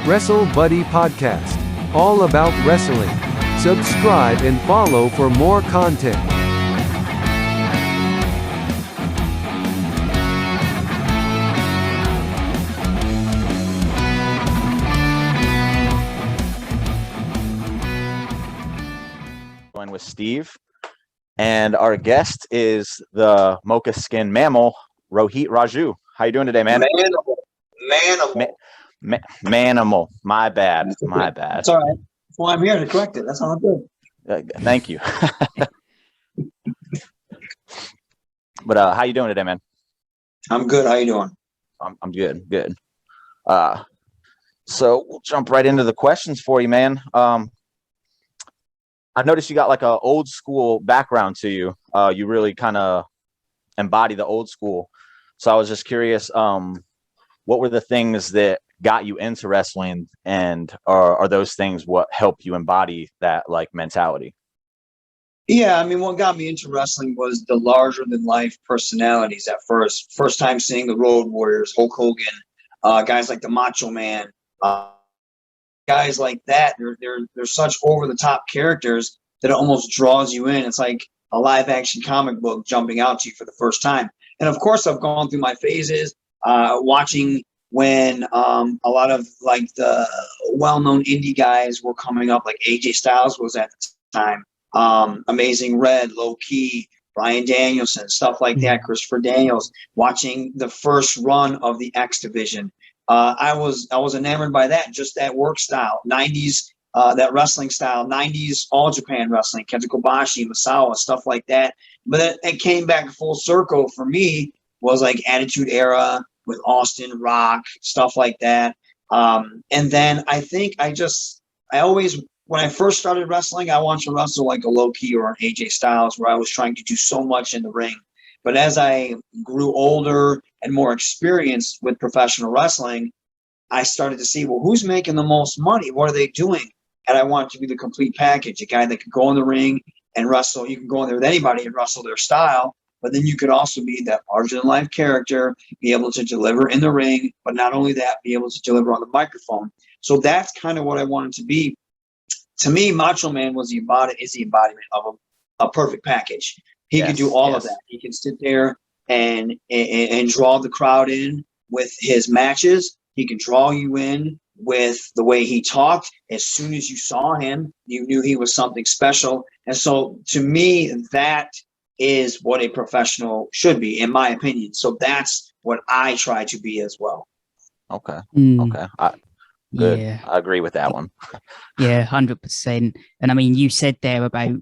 Wrestlebuddy Podcast. All about wrestling. Subscribe and follow for more content. With Steve, and our guest is the mocha skin mammal, Rohit Raju. How you doing today, man? Manimal. My bad. That's all right. That's why I'm here to correct it. That's all I'm doing. Thank you. But how you doing today, man? I'm good. How you doing? I'm good. So we'll jump right into the questions for you, man. I noticed you got like a old school background to you. You really kind of embody the old school. So I was just curious, what were the things that got you into wrestling, and are those things what help you embody that like mentality? Yeah, I mean, what got me into wrestling was the larger than life personalities at first. First time seeing the Road Warriors, Hulk Hogan, guys like the Macho Man, guys like that. They're such over the top characters that it almost draws you in. It's like a live action comic book jumping out to you for the first time. And of course, I've gone through my phases, watching when a lot of like the well-known indie guys were coming up, like AJ Styles was at the time, Amazing Red, Low Key, Bryan Danielson, stuff like that, Christopher Daniels, watching the first run of the X Division. I was enamored by that, just that work style, 90s, that wrestling style, 90s All Japan wrestling, Kenta Kobashi, Masawa, stuff like that. But it came back full circle for me, was like Attitude Era with Austin, Rock, stuff like that. And then I think I always, when I first started wrestling, I wanted to wrestle like a Low Key or an AJ Styles, where I was trying to do so much in the ring. But as I grew older and more experienced with professional wrestling, I started to see, well, who's making the most money? What are they doing? And I wanted to be the complete package, a guy that could go in the ring and wrestle. You can go in there with anybody and wrestle their style, but then you could also be that larger-than-life character, be able to deliver in the ring, but not only that, be able to deliver on the microphone. So that's kind of what I wanted to be. To me, Macho Man is the embodiment of a perfect package. He can do all of that. He can sit there and draw the crowd in with his matches. He can draw you in with the way he talked. As soon as you saw him, you knew he was something special. And so to me, that is what a professional should be, in my opinion. So that's what I try to be as well. Okay. Good. Yeah. I agree with that one. Yeah, 100%. And I mean, you said there about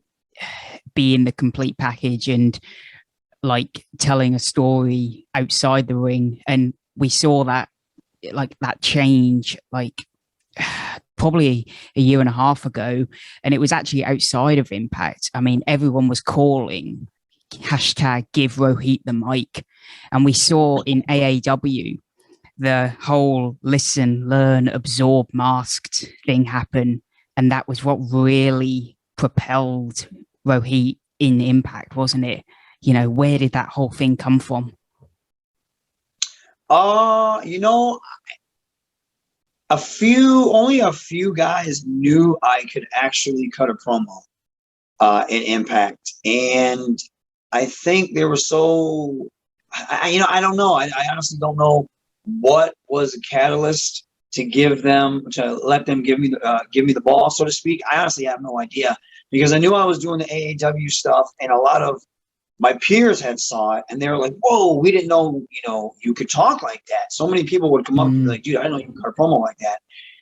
being the complete package and like telling a story outside the ring, and we saw that change like probably a year and a half ago, and it was actually outside of Impact. I mean, everyone was calling hashtag give Rohit the mic, and we saw in AAW the whole listen, learn, absorb, masked thing happen, and that was what really propelled Rohit in Impact, wasn't it? You know, where did that whole thing come from? Only a few guys knew I could actually cut a promo in Impact, and I think they were so. I don't know. I honestly don't know what was a catalyst to let them give me the ball, so to speak. I honestly have no idea, because I knew I was doing the AAW stuff, and a lot of my peers had saw it, and they were like, "Whoa, we didn't know, you could talk like that." So many people would come up to me like, "Dude, I didn't know you could cut a promo like that."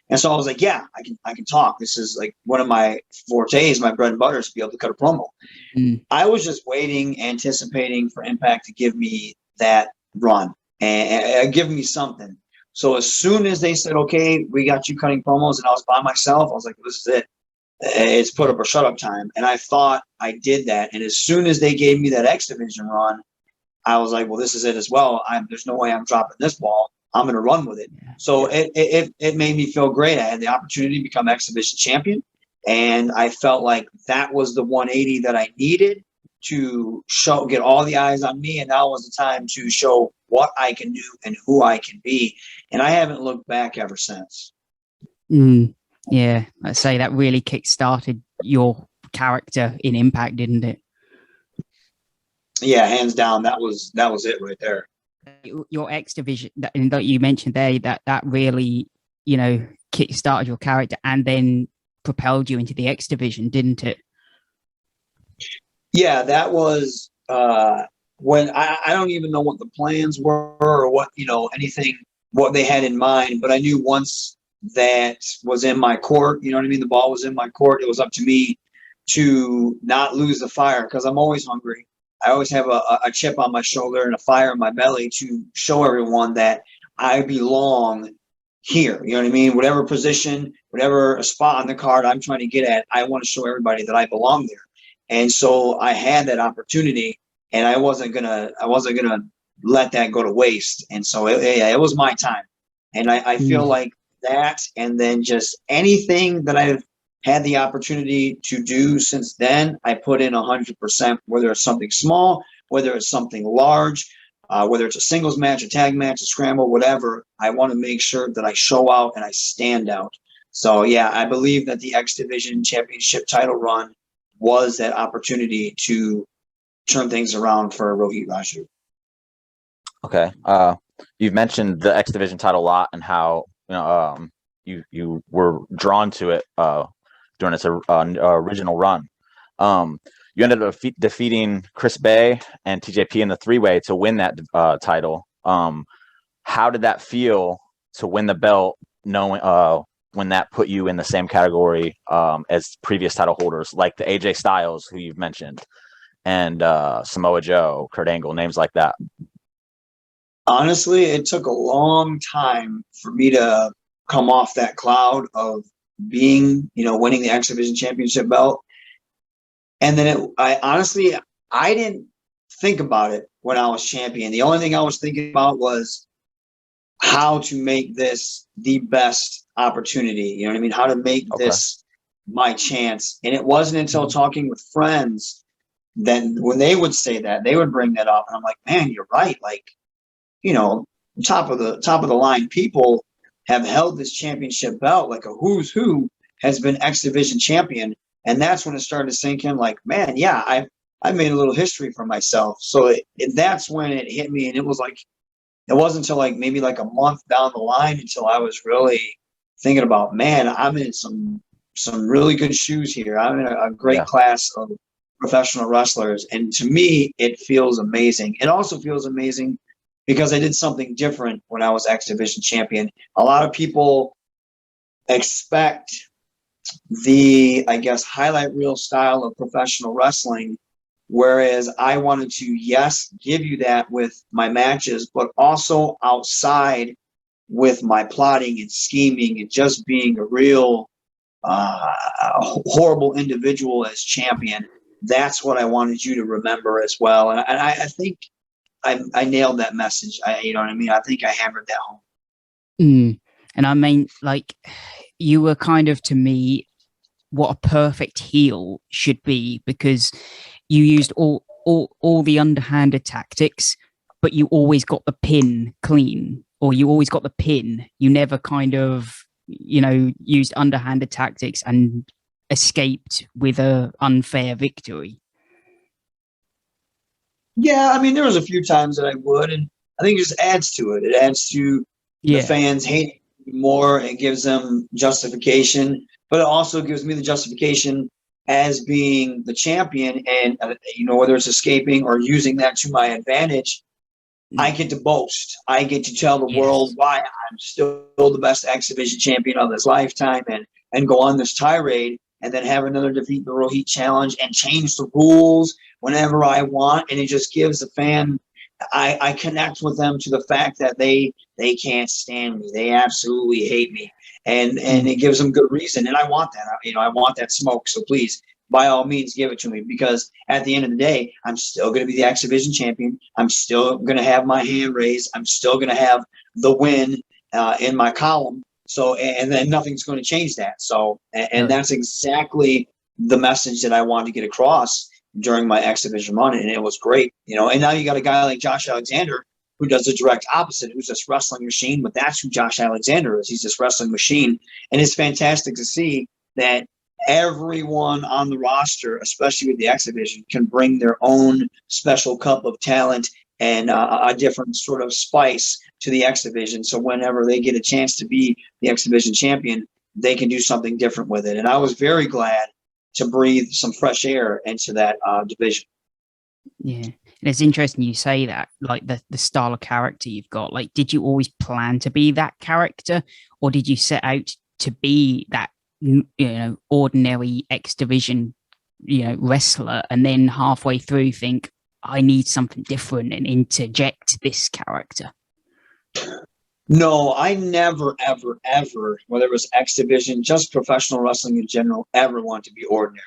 And so I was like, "Yeah, I can talk. This is like one of my fortes, my bread and butter, is to be able to cut a promo." I was just waiting, anticipating for Impact to give me that run and give me something. So as soon as they said, "Okay, we got you cutting promos," and I was by myself, I was like, "This is it. It's put up or shut up time." And I thought I did that. And as soon as they gave me that X Division run, I was like, well, this is it as well. There's no way I'm dropping this ball. I'm going to run with it. So it made me feel great. I had the opportunity to become X Division champion, and I felt like that was the 180 that I needed to get all the eyes on me. And now was the time to show what I can do and who I can be. And I haven't looked back ever since. Yeah, I'd say that really kick-started your character in Impact, didn't it? Yeah, hands down, that was it right there. Your X division that you mentioned there, that really, kick-started your character and then propelled you into the X division, didn't it? Yeah, that was when I don't even know what the plans were or what, anything, what they had in mind. But I knew once that was in my court, you know what I mean? The ball was in my court. It was up to me to not lose the fire because I'm always hungry. I always have a chip on my shoulder and a fire in my belly to show everyone that I belong here. You know what I mean? Whatever position, whatever spot on the card I'm trying to get at, I want to show everybody that I belong there. And so I had that opportunity, and I wasn't gonna let that go to waste. And so it was my time, and I feel like that, and then just anything that I've had the opportunity to do since then, I put in 100%. Whether it's something small, whether it's something large, whether it's a singles match, a tag match, a scramble, whatever, I want to make sure that I show out and I stand out. So yeah, I believe that the X Division Championship title run was that opportunity to turn things around for Rohit Raju. Okay. You've mentioned the X Division title a lot and how you were drawn to it during its original run. You ended up defeating Chris Bay and TJP in the three-way to win that title. How did that feel to win the belt, knowing when that put you in the same category as previous title holders like the AJ Styles, who you've mentioned, and Samoa Joe, Kurt Angle, names like that? Honestly, it took a long time for me to come off that cloud of being, winning the X Division Championship belt. And then I didn't think about it when I was champion. The only thing I was thinking about was how to make this the best opportunity. You know what I mean? How to make this my chance. And it wasn't until talking with friends then when they would say that, they would bring that up. And I'm like, man, you're right. Like, top of the line people have held this championship belt, like a who's who has been X Division champion. And that's when it started to sink in, like, man, yeah, I've made a little history for myself. So that's when it hit me. And it was like, it wasn't until like maybe like a month down the line until I was really thinking about, man, I'm in some really good shoes here. I'm in a great class of professional wrestlers. And to me, it feels amazing. It also feels amazing because I did something different when I was X Division champion. A lot of people expect the, I guess, highlight reel style of professional wrestling, whereas I wanted to, yes, give you that with my matches, but also outside with my plotting and scheming and just being a real horrible individual as champion. That's what I wanted you to remember as well. And I think I nailed that message. You know what I mean? I think I hammered that home. And I mean, like, you were kind of, to me, what a perfect heel should be, because you used all the underhanded tactics, but you always got the pin clean, or you always got the pin. You never kind of, used underhanded tactics and escaped with a unfair victory. Yeah, I mean, there was a few times that I would, and I think it just adds to it. It adds to the fans hating more. It gives them justification, but it also gives me the justification as being the champion. And, whether it's escaping or using that to my advantage, I get to boast. I get to tell the world why I'm still the best X Division champion of this lifetime, and go on this tirade, and then have another Defeat the Rohit challenge and change the rules whenever I want. And it just gives the fan, I connect with them to the fact that they can't stand me. They absolutely hate me. And it gives them good reason. And I want that. I want that smoke. So please, by all means, give it to me, because at the end of the day, I'm still going to be the X Division champion. I'm still going to have my hand raised. I'm still going to have the win in my column. So, and then nothing's going to change that. So, and that's exactly the message that I wanted to get across during my X Division run. And it was great, And now you got a guy like Josh Alexander, who does the direct opposite, who's this wrestling machine. But that's who Josh Alexander is. He's this wrestling machine. And it's fantastic to see that everyone on the roster, especially with the X Division, can bring their own special cup of talent and a different sort of spice to the X Division. So whenever they get a chance to be the X Division champion, they can do something different with it. And I was very glad to breathe some fresh air into that division. Yeah. And it's interesting you say that, like the style of character you've got. Like, did you always plan to be that character, or did you set out to be that, ordinary X Division, wrestler, and then halfway through think, I need something different and interject this character? No, I never, ever, ever, whether it was X Division, just professional wrestling in general, ever want to be ordinary.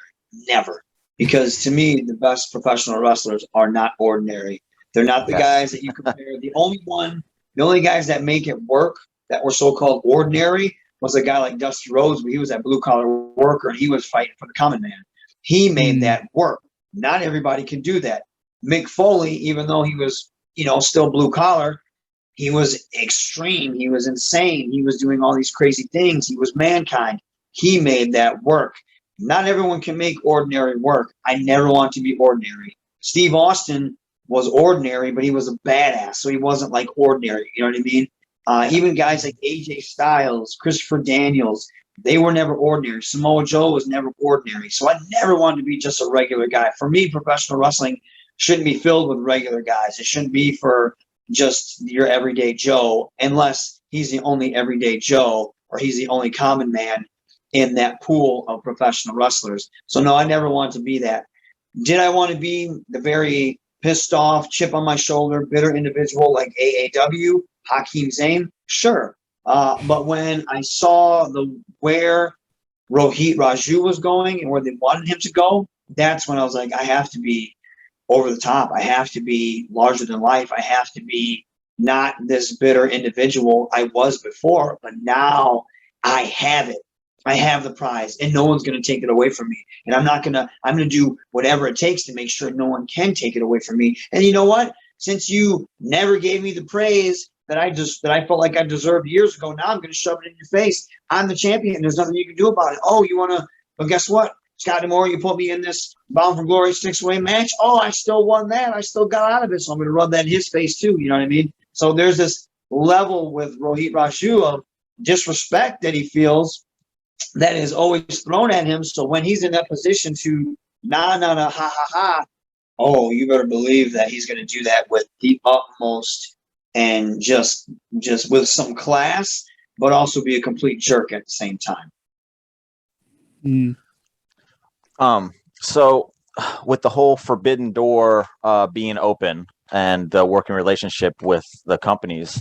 Never. Because to me, the best professional wrestlers are not ordinary. They're not the guys that you compare. The only guys that make it work that were so-called ordinary was a guy like Dusty Rhodes, where he was that blue-collar worker and he was fighting for the common man. He made that work. Not everybody can do that. Mick Foley, even though he was, still blue-collar, he was extreme. He was insane. He was doing all these crazy things. He was Mankind. He made that work. Not everyone can make ordinary work. I never want to be ordinary. Steve Austin was ordinary, but he was a badass, so he wasn't like ordinary. You know what I mean? Even guys like AJ Styles, Christopher Daniels, they were never ordinary. Samoa Joe was never ordinary. So I never wanted to be just a regular guy. For me, professional wrestling shouldn't be filled with regular guys. It shouldn't be for just your everyday Joe, unless he's the only everyday Joe or he's the only common man in that pool of professional wrestlers. So no, I never wanted to be that. Did I want to be the very pissed off, chip on my shoulder, bitter individual like AAW, Hakeem Zayn? Sure. But when I saw where Rohit Raju was going and where they wanted him to go, that's when I was like, I have to be over the top. I have to be larger than life. I have to be not this bitter individual I was before, but now I have it. I have the prize, and no one's going to take it away from me. And I'm going to do whatever it takes to make sure no one can take it away from me. And you know what? Since you never gave me the praise that I felt like I deserved years ago, now I'm going to shove it in your face. I'm the champion. There's nothing you can do about it. Oh, you want to? Well, guess what? Scott D'Amore, you put me in this Bound for Glory 6-way match. Oh, I still won that. I still got out of it. So I'm going to rub that in his face too. You know what I mean? So there's this level with Rohit Raju of disrespect that he feels that is always thrown at him. So when he's in that position to ha, ha, ha, oh, you better believe that he's going to do that with the utmost and just with some class, but also be a complete jerk at the same time. So with the whole Forbidden Door being open and the working relationship with the companies,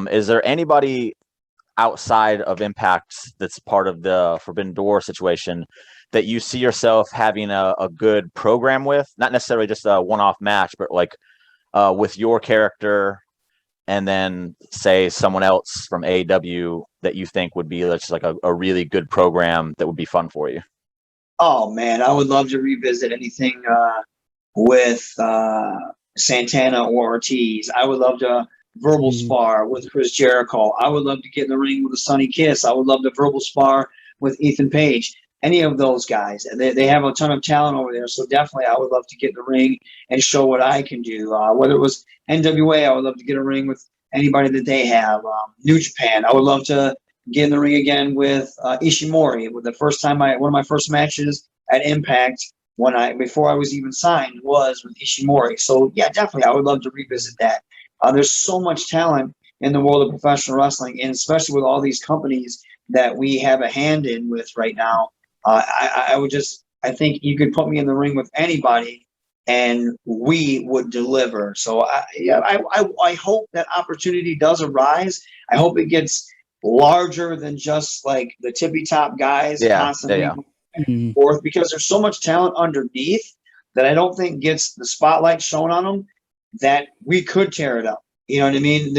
is there anybody outside of Impact that's part of the Forbidden Door situation that you see yourself having a good program with? Not necessarily just a one-off match, but like with your character, and then say someone else from AEW that you think would be just like a really good program that would be fun for you. Oh man, I would love to revisit anything with Santana or Ortiz. I would love to verbal spar with Chris Jericho. I would love to get in the ring with a Sonny Kiss. I would love to verbal spar with Ethan Page. Any of those guys. They have a ton of talent over there, so definitely I would love to get in the ring and show what I can do. Whether it was NWA, I would love to get in the ring with anybody that they have. New Japan, I would love to get in the ring again with Ishimori. With the first time one of my first matches at Impact before I was even signed was with Ishimori. So yeah, definitely I would love to revisit that. There's so much talent in the world of professional wrestling, and especially with all these companies that we have a hand in with right now. I think you could put me in the ring with anybody and we would deliver. So I hope that opportunity does arise. I hope it gets larger than just like the tippy top guys constantly forth, because there's so much talent underneath that I don't think gets the spotlight shown on them, that we could tear it up. You know what I mean?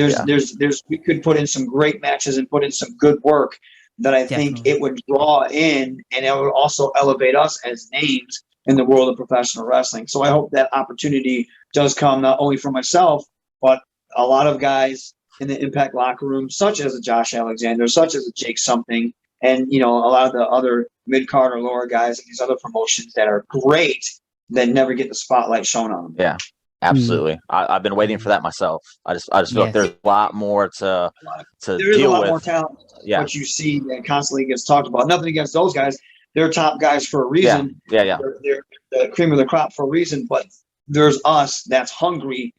We could put in some great matches and put in some good work that I think it would draw in, and it would also elevate us as names in the world of professional wrestling. So I hope that opportunity does come not only for myself, but a lot of guys in the Impact locker room, such as a Josh Alexander, such as a Jake something, and a lot of the other mid-card or lower guys in these other promotions that are great that never get the spotlight shown on them. Yeah, absolutely. I've been waiting for that myself. I just feel like there's a lot more to there is deal a lot with. more talent. Yeah. What you see that constantly gets talked about. Nothing against those guys. They're top guys for a reason. Yeah. They're the cream of the crop for a reason. But there's us that's hungry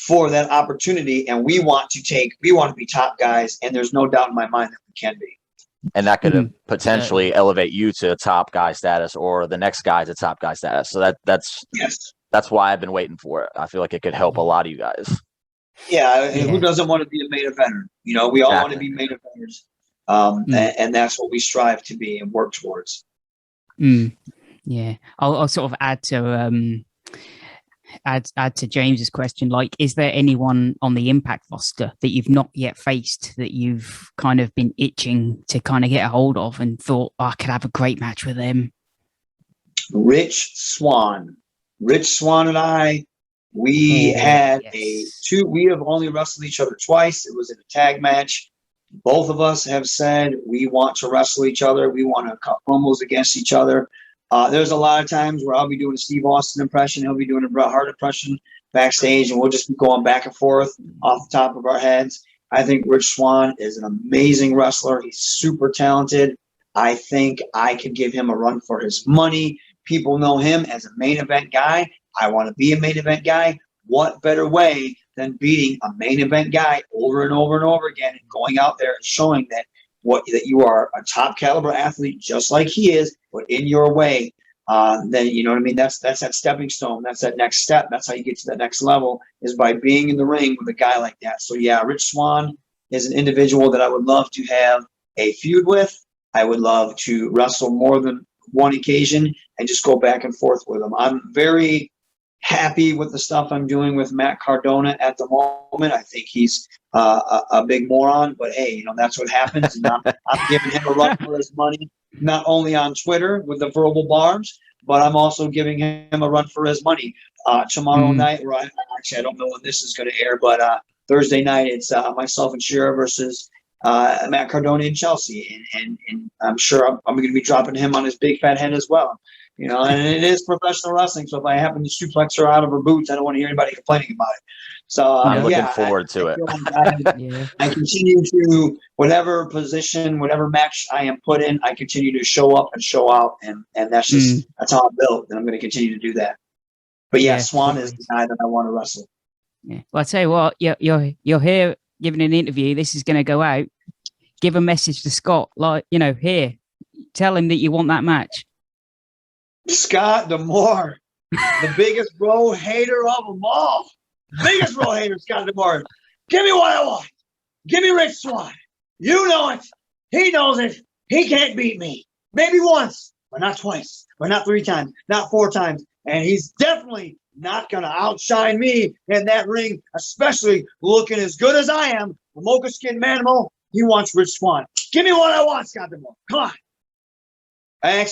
for that opportunity, and we want to be top guys, and there's no doubt in my mind that we can be. And that could potentially elevate you to top guy status, or the next guy to top guy status. So that's why I've been waiting for it. I feel like it could help a lot of you guys. Yeah, and who doesn't want to be a main eventer? We all want to be main eventers. And that's what we strive to be and work towards. Yeah, I'll sort of add to James's question. Like, is there anyone on the Impact roster that you've not yet faced that you've kind of been itching to kind of get a hold of and thought, I could have a great match with him? Rich Swann and I, we have only wrestled each other twice. It was in a tag match. Both of us have said we want to wrestle each other. We want to cut promos against each other. There's a lot of times where I'll be doing a Steve Austin impression. He'll be doing a Bret Hart impression backstage, and we'll just be going back and forth off the top of our heads. I think Rich Swann is an amazing wrestler. He's super talented. I think I could give him a run for his money. People know him as a main event guy. I want to be a main event guy. What better way than beating a main event guy over and over and over again and going out there and showing that you are a top caliber athlete just like he is, but in your way. Then you know what I mean? That's that stepping stone. That's that next step. That's how you get to that next level, is by being in the ring with a guy like that. So yeah, Rich Swann is an individual that I would love to have a feud with. I would love to wrestle more than one occasion and just go back and forth with him. I'm very happy with the stuff I'm doing with Matt Cardona at the moment. I think he's a big moron, but hey, that's what happens. And I'm giving him a run for his money, not only on Twitter with the verbal barbs, but I'm also giving him a run for his money. Tomorrow night, or I don't know when this is going to air, but Thursday night, it's myself and Shira versus Matt Cardona in Chelsea, and I'm sure I'm going to be dropping him on his big fat head as well. And it is professional wrestling, so if I happen to suplex her out of her boots, I don't want to hear anybody complaining about it. So I'm looking forward to it. I continue to, whatever position, whatever match I am put in, I continue to show up and show out, and that's how I'm built, and I'm going to continue to do that. But Swann is the guy that I want to wrestle. Yeah. Well, I tell you what, you're here giving an interview. This is going to go out. Give a message to Scott, here, tell him that you want that match. Scott D'Amore, the biggest bro hater of them all. Biggest bro hater, Scott D'Amore. Give me what I want. Give me Rich Swann. You know it. He knows it. He can't beat me. Maybe once, but not twice, but not 3 times, not 4 times. And he's definitely not going to outshine me in that ring, especially looking as good as I am. The mocha skin manimal, he wants Rich Swann. Give me what I want, Scott D'Amore. Come on. Maybe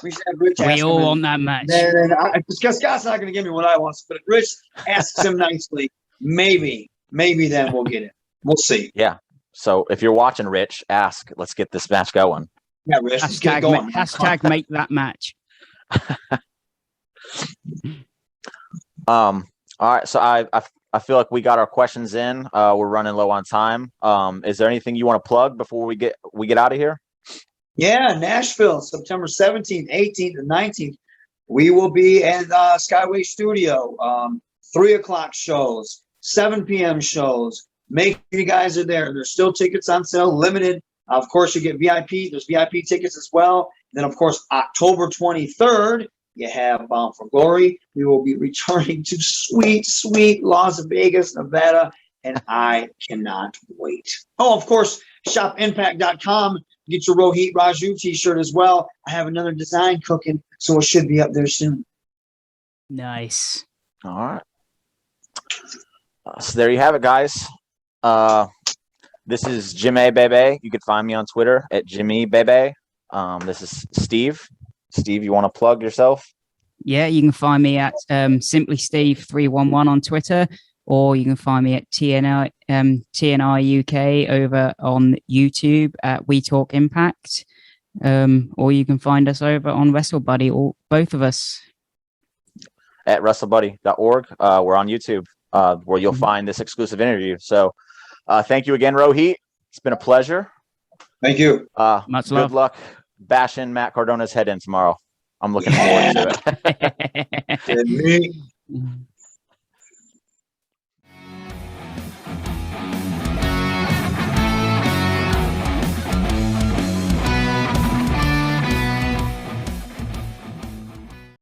we should have Rich. We all want that match. Because Scott's not going to give me what I want, but if Rich asks him nicely, maybe then we'll get it. We'll see. Yeah. So if you're watching, Rich, ask. Let's get this match going. Yeah, Rich. Let's get it going. Hashtag make that match. All right. So I feel like we got our questions in. We're running low on time. Is there anything you want to plug before we get out of here? Yeah, Nashville, September 17th, 18th, and 19th. We will be at Skyway Studio, 3 o'clock shows, 7 p.m. shows. Make sure you guys are there. There's still tickets on sale, limited. Of course, you get VIP. There's VIP tickets as well. Then, of course, October 23rd, you have Bound for Glory. We will be returning to sweet, sweet Las Vegas, Nevada, and I cannot wait. Oh, of course, shopimpact.com. Get your Rohit Raju t-shirt as well. I have another design cooking, so it should be up there soon. Nice. All right. So there you have it, guys. This is Jimmy Bebe. You can find me on Twitter at Jimmy Bebe. This is Steve. Steve, you want to plug yourself? Yeah, you can find me at Simply Steve 311 on Twitter, or you can find me at TNI UK over on YouTube at We Talk Impact, or you can find us over on Wrestlebuddy, or both of us. At wrestlebuddy.org. We're on YouTube, where you'll find this exclusive interview. So thank you again, Rohit. It's been a pleasure. Thank you. Much good love. luck bashing Matt Cardona's head in tomorrow. I'm looking forward to it. And me.